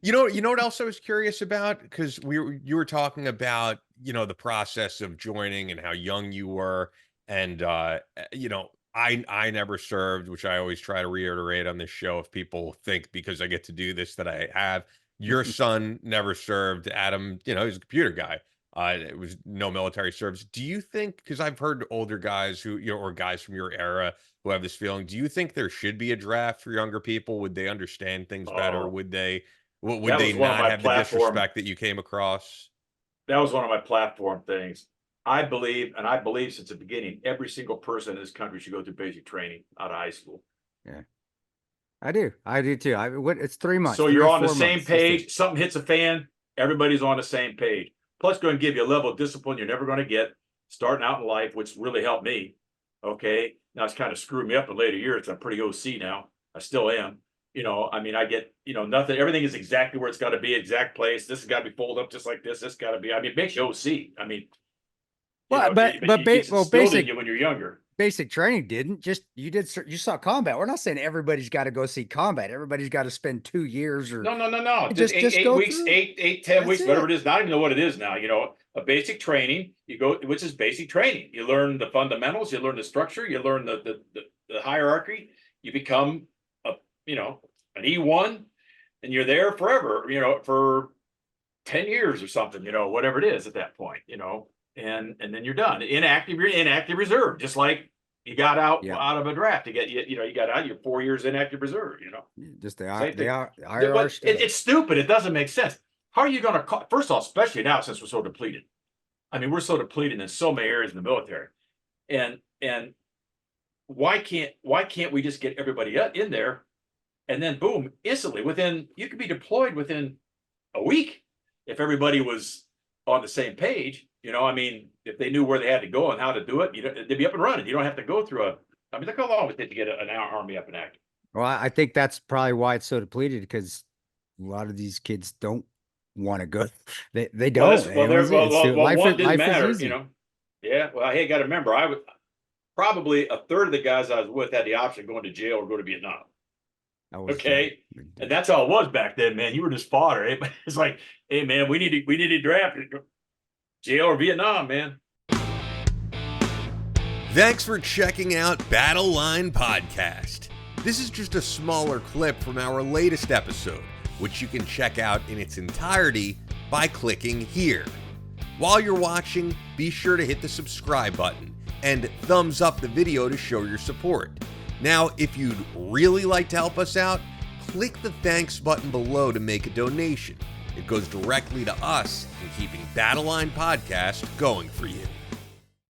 You know what else I was curious about? Because you were talking about, the process of joining and how young you were. And I never served, which I always try to reiterate on this show if people think because I get to do this that I have. Your son never served. Adam, he's a computer guy. It was no military service. Do you think, because I've heard older guys who, or guys from your era who have this feeling, do you think there should be a draft for younger people? Would they understand things better? Oh, Would that they was one of not my have the platform. disrespect that you came across? That was one of my platform things. I believe since the beginning, every single person in this country should go through basic training out of high school. Yeah, I do. I do too. It's 3 months, So three you're or on the 4 months. same page. Something hits a fan, everybody's on the same page. Plus, going to give you a level of discipline you're never going to get starting out in life, which really helped me. Okay, now it's kind of screwed me up in later years. I'm pretty OC now. I still am. I get, nothing. Everything is exactly where it's got to be, exact place. This has got to be folded up just like this. This got to be. It makes you OC. Well, it's instilled basic in you when you're younger. basic training didn't just you saw combat. We're not saying everybody's got to go see combat. Everybody's got to spend 2 years or No. just eight go weeks, through. 10 weeks, That's whatever it. it is. Not even know what it is now. A basic training. You go, which is basic training. You learn the fundamentals. You learn the structure. You learn the hierarchy. You become an E1, and you're there forever. For 10 years or something. Whatever it is at that point. And then you're done. Inactive, you're inactive reserve, just like you got out of a draft to get you got out. You're 4 years inactive reserve. Just the Same thing. IRR stuff. It's stupid. It doesn't make sense. How are you going to first off, especially now since we're so depleted? We're so depleted in so many areas in the military, and why can't we just get everybody in there, and then boom, instantly you could be deployed within a week if everybody was on the same page. If they knew where they had to go and how to do it, they'd be up and running. You don't have to go through look how long it did to get an army up and active. Well, I think that's probably why it's so depleted, because a lot of these kids don't want to go. They don't. One didn't matter. Is easy. Yeah. Well, hey, got to remember, I would probably a third of the guys I was with had the option of going to jail or go to Vietnam. Okay, and that's how it was back then, man. You were just fodder. It's like, hey, man, we need to draft jail or Vietnam, man. Thanks for checking out Battle Line Podcast. This is just a smaller clip from our latest episode, which you can check out in its entirety by clicking here. While you're watching, be sure to hit the subscribe button and thumbs up the video to show your support. Now, if you'd really like to help us out, click the thanks button below to make a donation. It goes directly to us in keeping Battle Line Podcast going for you.